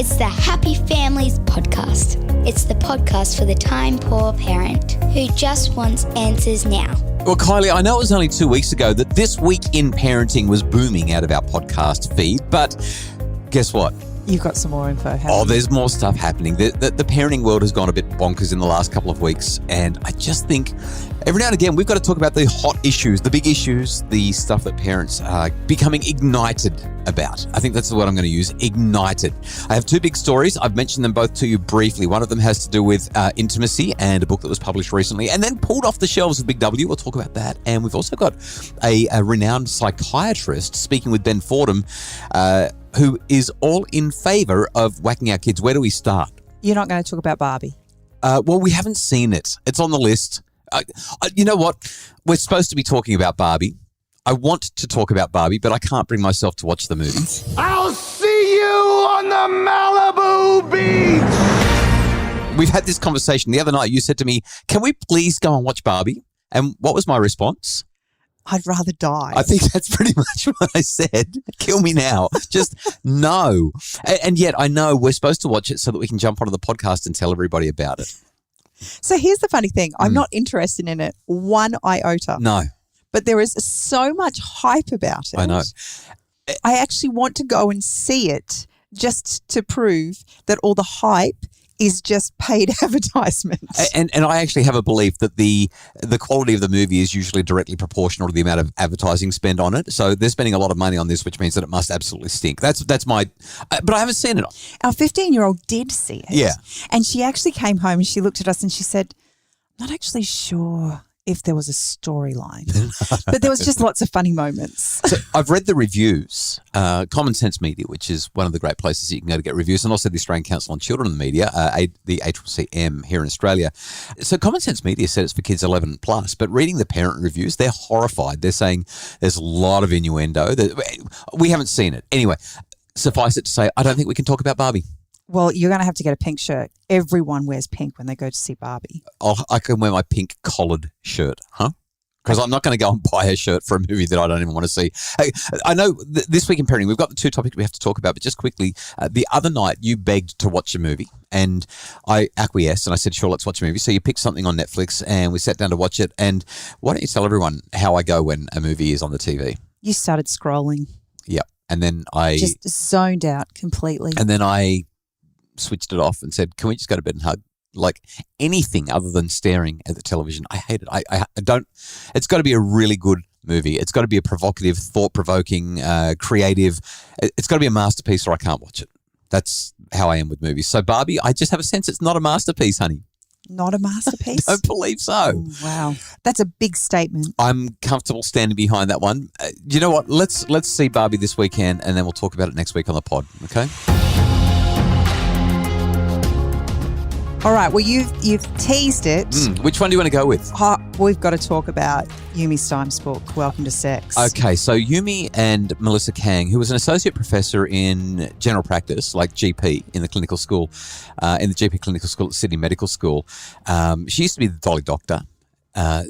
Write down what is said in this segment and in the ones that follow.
It's the Happy Families Podcast. It's the podcast for the time-poor parent who just wants answers now. Well, Kylie, I know it was only 2 weeks ago that This Week in Parenting was booming out of our podcast feed, but guess what? You've got some more info. There's more stuff happening. The parenting world has gone a bit bonkers in the last couple of weeks, and I just think every now and again we've got to talk about the hot issues, the big issues, the stuff that parents are becoming ignited about. I think that's the word I'm going to use, ignited. I have two big stories. I've mentioned them both to you briefly. One of them has to do with intimacy and a book that was published recently and then pulled off the shelves with Big W. We'll talk about that. And we've also got a renowned psychiatrist speaking with Ben Fordham, who is all in favour of whacking our kids. Where do we start? You're not going to talk about Barbie? Well, we haven't seen it. It's on the list. You know what? We're supposed to be talking about Barbie. I want to talk about Barbie, but I can't bring myself to watch the movie. I'll see you on the Malibu beach. We've had this conversation the other night. You said to me, can we please go and watch Barbie? And what was my response? I'd rather die. I think that's pretty much what I said. Kill me now. Just no. And yet I know we're supposed to watch it so that we can jump onto the podcast and tell everybody about it. So here's the funny thing. I'm not interested in it one iota. No. But there is so much hype about it. I know. I actually want to go and see it just to prove that all the hype is just paid advertisement. And I actually have a belief that the quality of the movie is usually directly proportional to the amount of advertising spent on it. So they're spending a lot of money on this, which means that it must absolutely stink. That's my but I haven't seen it. Our 15-year-old did see it. Yeah. And she actually came home and she looked at us and she said, I'm not actually sure if there was a storyline, but there was just lots of funny moments. So I've read the reviews, Common Sense Media, which is one of the great places you can go to get reviews, and also the Australian Council on Children and Media, the ACCM here in Australia. So Common Sense Media said it's for kids 11 plus, but reading the parent reviews, they're horrified. They're saying there's a lot of innuendo. We haven't seen it. Anyway, suffice it to say, I don't think we can talk about Barbie. Well, you're going to have to get a pink shirt. Everyone wears pink when they go to see Barbie. I can wear my pink collared shirt, huh? Because I'm not going to go and buy a shirt for a movie that I don't even want to see. Hey, I know this week in parenting, we've got the two topics we have to talk about, but just quickly, the other night you begged to watch a movie and I acquiesced and I said, sure, let's watch a movie. So you picked something on Netflix and we sat down to watch it. And why don't you tell everyone how I go when a movie is on the TV? You started scrolling. Yep. And then I just zoned out completely. And then I switched it off and said, can we just go to bed and hug? Like anything other than staring at the television. I hate it. I don't, it's got to be a really good movie. It's got to be a provocative, thought-provoking, creative. It's got to be a masterpiece or I can't watch it. That's how I am with movies. So Barbie, I just have a sense it's not a masterpiece, honey. Not a masterpiece? I don't believe so. Oh, wow. That's a big statement. I'm comfortable standing behind that one. You know what? Let's see Barbie this weekend and then we'll talk about it next week on the pod, okay? All right. Well, you've teased it. Which one do you want to go with? We've got to talk about Yumi Stein's book, Welcome to Sex. Okay. So Yumi and Melissa Kang, who was an associate professor in general practice, like GP in the clinical school, in the GP clinical school at Sydney Medical School. She used to be the Dolly Doctor.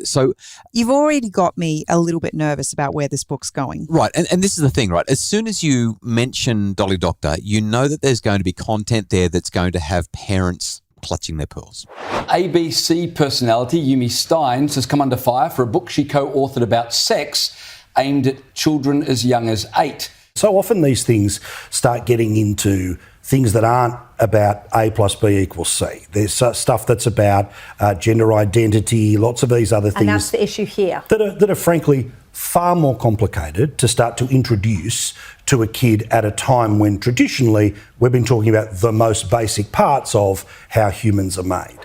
So you've already got me a little bit nervous about where this book's going. Right. And this is the thing, right? As soon as you mention Dolly Doctor, you know that there's going to be content there that's going to have parents clutching their pearls. ABC personality Yumi Stein has come under fire for a book she co-authored about sex aimed at children as young as 8. So often these things start getting into things that aren't about A plus B equals C. There's stuff that's about gender identity, lots of these other things. And that's the issue here. That are frankly far more complicated to start to introduce to a kid at a time when traditionally we've been talking about the most basic parts of how humans are made.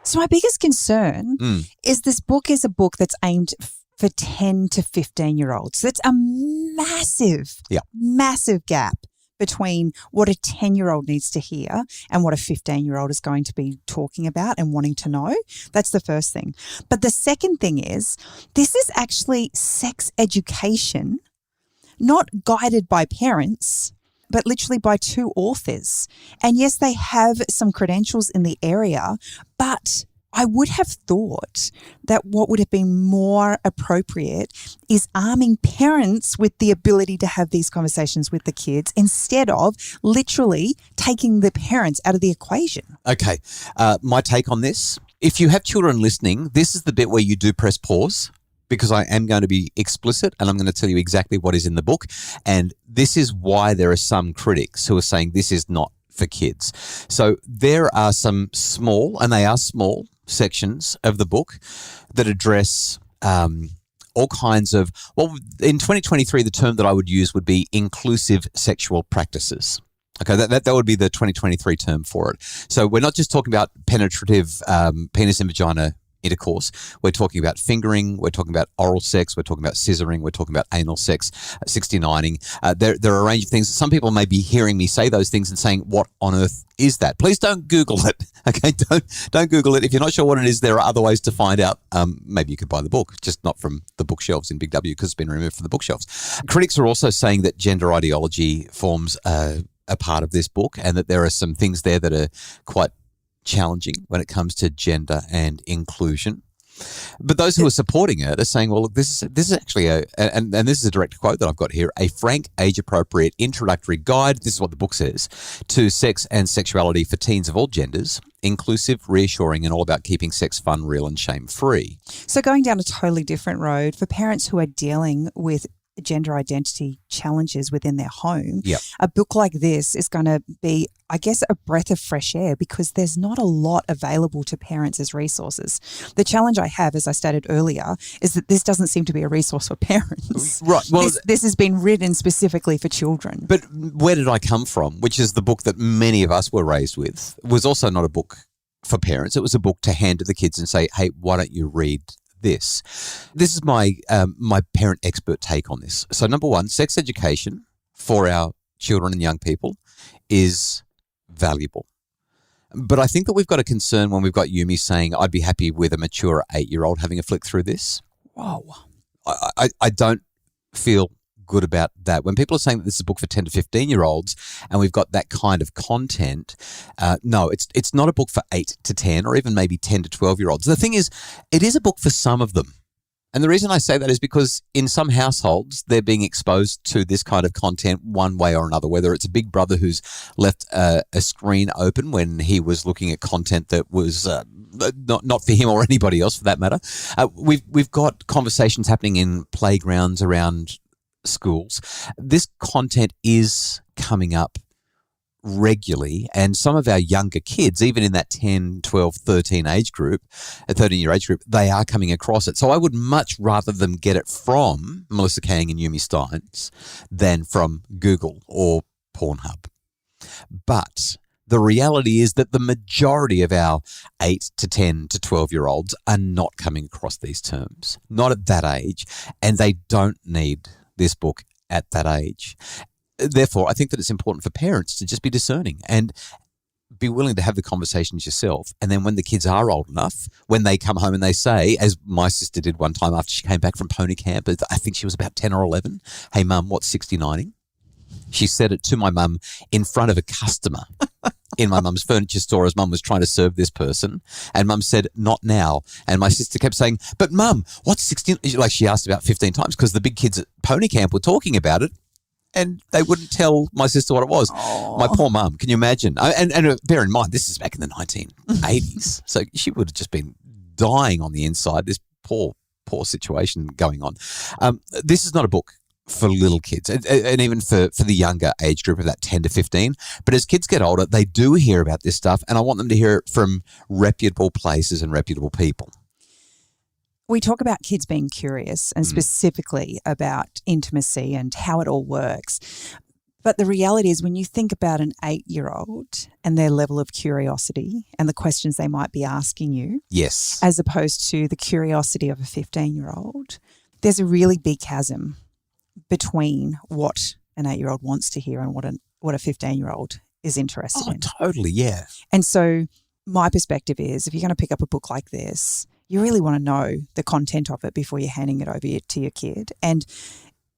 So my biggest concern is this book is a book that's aimed for 10 to 15-year-olds. That's a massive gap between what a 10-year-old needs to hear and what a 15-year-old is going to be talking about and wanting to know. That's the first thing. But the second thing is this is actually sex education, not guided by parents, but literally by two authors. And yes, they have some credentials in the area, but I would have thought that what would have been more appropriate is arming parents with the ability to have these conversations with the kids instead of literally taking the parents out of the equation. Okay. My take on this, if you have children listening, this is the bit where you do press pause, because I am going to be explicit and I'm going to tell you exactly what is in the book. And this is why there are some critics who are saying this is not for kids. So there are some small, and they are small, sections of the book that address all kinds of, well, in 2023, the term that I would use would be inclusive sexual practices. Okay, that would be the 2023 term for it. So we're not just talking about penetrative penis and vagina intercourse. We're talking about fingering. We're talking about oral sex. We're talking about scissoring. We're talking about anal sex, 69ing. There are a range of things. Some people may be hearing me say those things and saying, what on earth is that? Please don't Google it. Okay, don't Google it. If you're not sure what it is, there are other ways to find out. Maybe you could buy the book, just not from the bookshelves in Big W because it's been removed from the bookshelves. Critics are also saying that gender ideology forms a part of this book and that there are some things there that are quite challenging when it comes to gender and inclusion. But those who are supporting it are saying, well, look, this is actually and this is a direct quote that I've got here, a frank, age-appropriate introductory guide, this is what the book says, to sex and sexuality for teens of all genders, inclusive, reassuring, and all about keeping sex fun, real, and shame-free. So going down a totally different road, for parents who are dealing with gender identity challenges within their home, Yep. a book like this is going to be, I guess, a breath of fresh air because there's not a lot available to parents as resources. The challenge I have, as I stated earlier, is that this doesn't seem to be a resource for parents. Right. Well, this has been written specifically for children. But Where Did I Come From, which is the book that many of us were raised with, was also not a book for parents. It was a book to hand to the kids and say, hey, why don't you read this? This is my parent expert take on this. So number one, sex education for our children and young people is valuable. But I think that we've got a concern when we've got Yumi saying, I'd be happy with a mature 8-year-old having a flick through this. Whoa. I don't feel good about that. When people are saying that this is a book for 10 to 15-year-olds and we've got that kind of content, no, it's not a book for 8 to 10 or even maybe 10 to 12-year-olds. The thing is, it is a book for some of them. And the reason I say that is because in some households, they're being exposed to this kind of content one way or another, whether it's a big brother who's left a screen open when he was looking at content that was not for him or anybody else for that matter. We've got conversations happening in playgrounds around schools. This content is coming up regularly, and some of our younger kids, even in that 10, 12, 13 age group, a 13-year age group, they are coming across it. So I would much rather them get it from Melissa Kang and Yumi Steins than from Google or Pornhub. But the reality is that the majority of our 8 to 10 to 12-year-olds are not coming across these terms, not at that age, and they don't need this book at that age. Therefore, I think that it's important for parents to just be discerning and be willing to have the conversations yourself. And then when the kids are old enough, when they come home and they say, as my sister did one time after she came back from pony camp, I think she was about 10 or 11, hey, Mum, what's 69ing? She said it to my mum in front of a customer in my mum's furniture store as Mum was trying to serve this person. And Mum said, not now. And my sister kept saying, but Mum, what's 16? Like she asked about 15 times because the big kids at pony camp were talking about it and they wouldn't tell my sister what it was. Aww. My poor mum, can you imagine? And bear in mind, this is back in the 1980s. So she would have just been dying on the inside, this poor situation going on. This is not a book for little kids and even for the younger age group of that 10 to 15. But as kids get older, they do hear about this stuff and I want them to hear it from reputable places and reputable people. We talk about kids being curious and specifically about intimacy and how it all works. But the reality is when you think about an 8-year-old and their level of curiosity and the questions they might be asking you, yes, as opposed to the curiosity of a 15-year-old, there's a really big chasm between what an 8-year-old wants to hear and what a 15-year-old is interested in. Totally, yeah. And so my perspective is if you're going to pick up a book like this, you really want to know the content of it before you're handing it over to your kid. And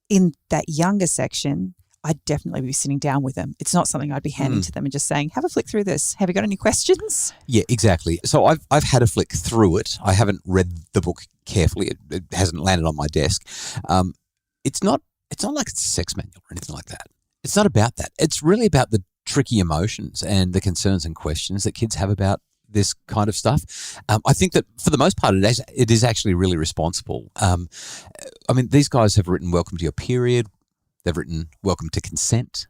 in that younger section, I'd definitely be sitting down with them. It's not something I'd be handing to them and just saying, have a flick through this. Have you got any questions? Yeah, exactly. So I've had a flick through it. I haven't read the book carefully. It hasn't landed on my desk. It's not like it's a sex manual or anything like that. It's not about that. It's really about the tricky emotions and the concerns and questions that kids have about this kind of stuff. I think that for the most part, it is actually really responsible. I mean, these guys have written Welcome to Your Period. They've written Welcome to Consent.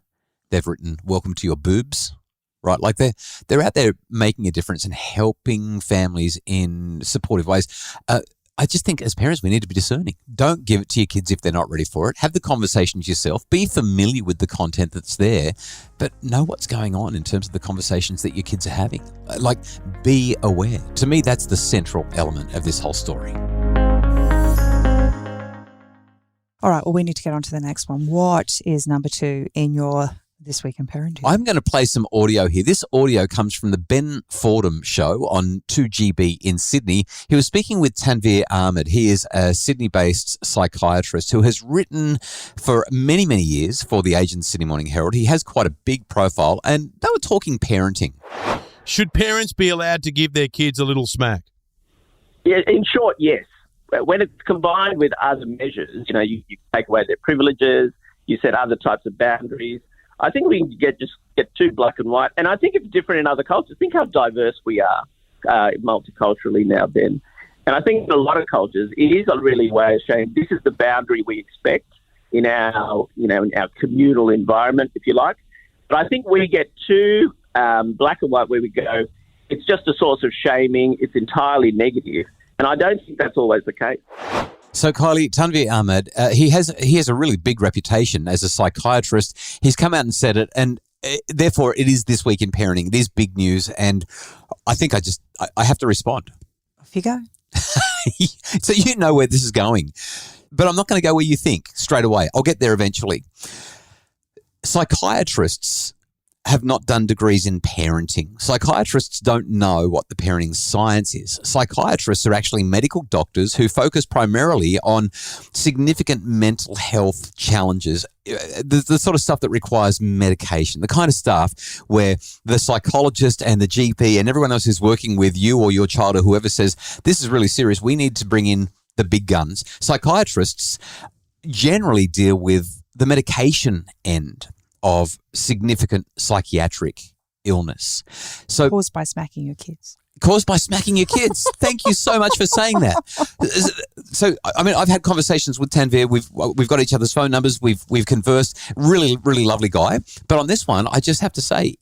They've written Welcome to Your Boobs, right? Like they're out there making a difference and helping families in supportive ways. I just think as parents, we need to be discerning. Don't give it to your kids if they're not ready for it. Have the conversations yourself. Be familiar with the content that's there, but know what's going on in terms of the conversations that your kids are having. Like, be aware. To me, that's the central element of this whole story. All right, well, we need to get on to the next one. What is number 2 in your This Week in Parenting? I'm going to play some audio here. This audio comes from the Ben Fordham show on 2GB in Sydney. He was speaking with Tanveer Ahmed. He is a Sydney-based psychiatrist who has written for many, many years for the Age and Sydney Morning Herald. He has quite a big profile, and they were talking parenting. Should parents be allowed to give their kids a little smack? Yeah, in short, yes. When it's combined with other measures, you take away their privileges, you set other types of boundaries. I think we can get too black and white. And I think it's different in other cultures. Think how diverse we are multiculturally now, Ben. And I think in a lot of cultures, it is a really way of saying this is the boundary we expect in our, in our communal environment, if you like. But I think we get too black and white where we go, it's just a source of shaming, it's entirely negative. And I don't think that's always the case. So, Kylie, Tanveer Ahmed, he has a really big reputation as a psychiatrist. He's come out and said it, and therefore it is This Week in Parenting. It is big news, and I think I have to respond. Off you go. So you know where this is going, but I'm not going to go where you think straight away. I'll get there eventually. Psychiatrists have not done degrees in parenting. Psychiatrists don't know what the parenting science is. Psychiatrists are actually medical doctors who focus primarily on significant mental health challenges, the sort of stuff that requires medication, the kind of stuff where the psychologist and the GP and everyone else who's working with you or your child or whoever says, this is really serious, we need to bring in the big guns. Psychiatrists generally deal with the medication end of significant psychiatric illness. So Caused by smacking your kids. Caused by smacking your kids. Thank you so much for saying that. So, I mean, I've had conversations with Tanveer. We've got each other's phone numbers. We've conversed. Really, really lovely guy. But on this one, I just have to say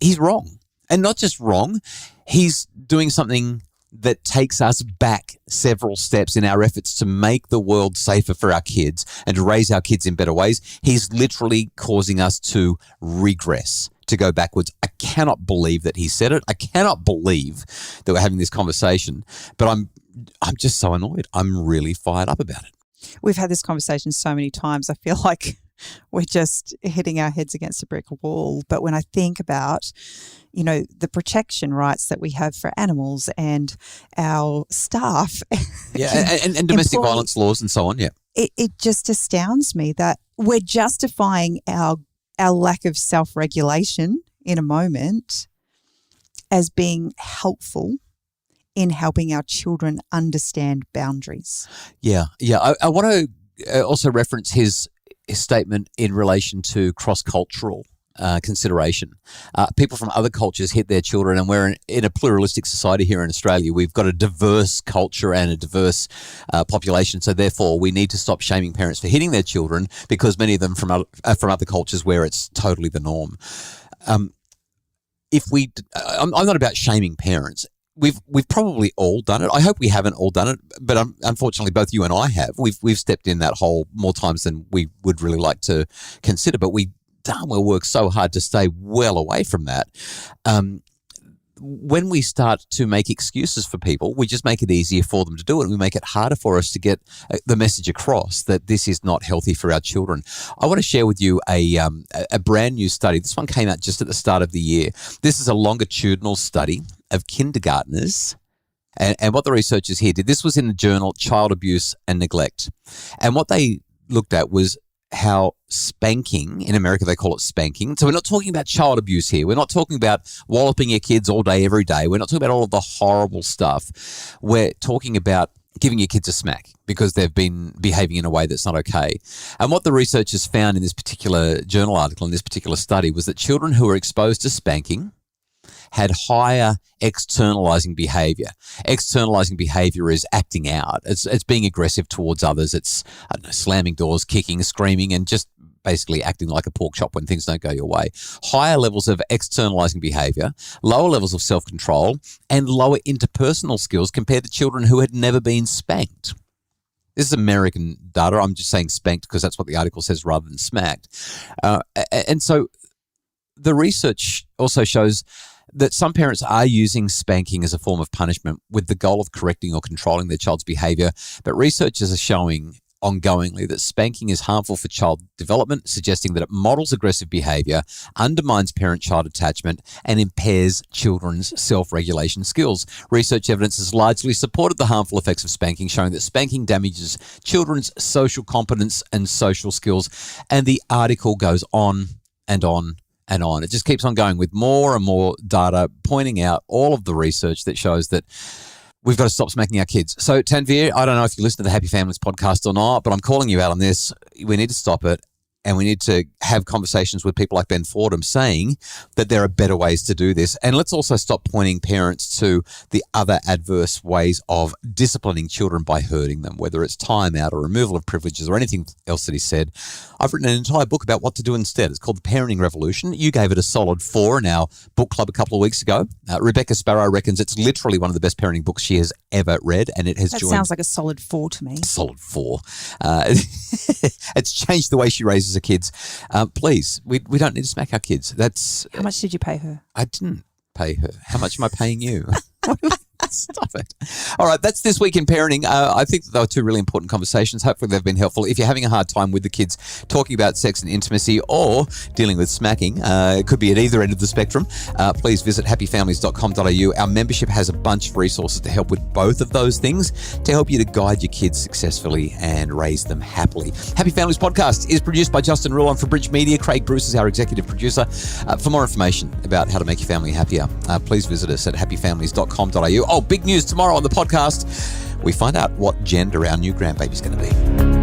he's wrong. And not just wrong, he's doing something that takes us back several steps in our efforts to make the world safer for our kids and to raise our kids in better ways. He's literally causing us to regress, to go backwards. I cannot believe that he said it. I cannot believe that we're having this conversation, but I'm just so annoyed. I'm really fired up about it. We've had this conversation so many times. I feel like we're just hitting our heads against a brick wall. But when I think about, the protection rights that we have for animals and our staff. Yeah, and domestic violence laws and so on, yeah. It just astounds me that we're justifying our lack of self-regulation in a moment as being helpful in helping our children understand boundaries. Yeah. I want to also reference his statement in relation to cross-cultural consideration. People from other cultures hit their children, and we're in a pluralistic society here in Australia. We've got a diverse culture and a diverse population, so therefore we need to stop shaming parents for hitting their children because many of them from other cultures where it's totally the norm. I'm not about shaming parents. We've probably all done it. I hope we haven't all done it, but unfortunately, both you and I have. We've stepped in that hole more times than we would really like to consider. But we darn well work so hard to stay well away from that. When we start to make excuses for people, we just make it easier for them to do it. And we make it harder for us to get the message across that this is not healthy for our children. I want to share with you a brand new study. This one came out just at the start of the year. This is a longitudinal study of kindergartners. And what the researchers here did, this was in the journal Child Abuse and Neglect. And what they looked at was how spanking, in America they call it spanking. So we're not talking about child abuse here. We're not talking about walloping your kids all day, every day. We're not talking about all of the horrible stuff. We're talking about giving your kids a smack because they've been behaving in a way that's not okay. And what the researchers found in this particular journal article, in this particular study, was that children who were exposed to spanking had higher externalizing behavior. Externalizing behavior is acting out. It's being aggressive towards others. It's, I don't know, slamming doors, kicking, screaming, and just basically acting like a pork chop when things don't go your way. Higher levels of externalizing behavior, lower levels of self-control, and lower interpersonal skills compared to children who had never been spanked. This is American data. I'm just saying spanked because that's what the article says rather than smacked. And so the research also shows that some parents are using spanking as a form of punishment with the goal of correcting or controlling their child's behavior. But researchers are showing ongoingly that spanking is harmful for child development, suggesting that it models aggressive behavior, undermines parent-child attachment, and impairs children's self-regulation skills. Research evidence has largely supported the harmful effects of spanking, showing that spanking damages children's social competence and social skills. And the article goes on and on and on. It just keeps on going with more and more data pointing out all of the research that shows that we've got to stop smacking our kids. So, Tanvir, I don't know if you listen to the Happy Families podcast or not, but I'm calling you out on this. We need to stop it. And we need to have conversations with people like Ben Fordham saying that there are better ways to do this. And let's also stop pointing parents to the other adverse ways of disciplining children by hurting them, whether it's time out or removal of privileges or anything else that he said. I've written an entire book about what to do instead. It's called The Parenting Revolution. You gave it a solid 4 in our book club a couple of weeks ago. Rebecca Sparrow reckons it's literally one of the best parenting books she has ever read. And it has That joined... sounds like a solid 4 to me. Solid 4. It's changed the way she raises her kids. Please, we don't need to smack our kids. How much did you pay her? I didn't pay her. How much am I paying you? Stop it. All right, that's This Week in Parenting. I think that they were 2 really important conversations. Hopefully they've been helpful. If you're having a hard time with the kids talking about sex and intimacy or dealing with smacking, it could be at either end of the spectrum, please visit happyfamilies.com.au. Our membership has a bunch of resources to help with both of those things, to help you to guide your kids successfully and raise them happily. Happy Families Podcast is produced by Justin Rulon for Bridge Media. Craig Bruce is our executive producer. For more information about how to make your family happier, please visit us at happyfamilies.com.au. Oh, big news tomorrow on the podcast. We find out what gender our new grandbaby's going to be.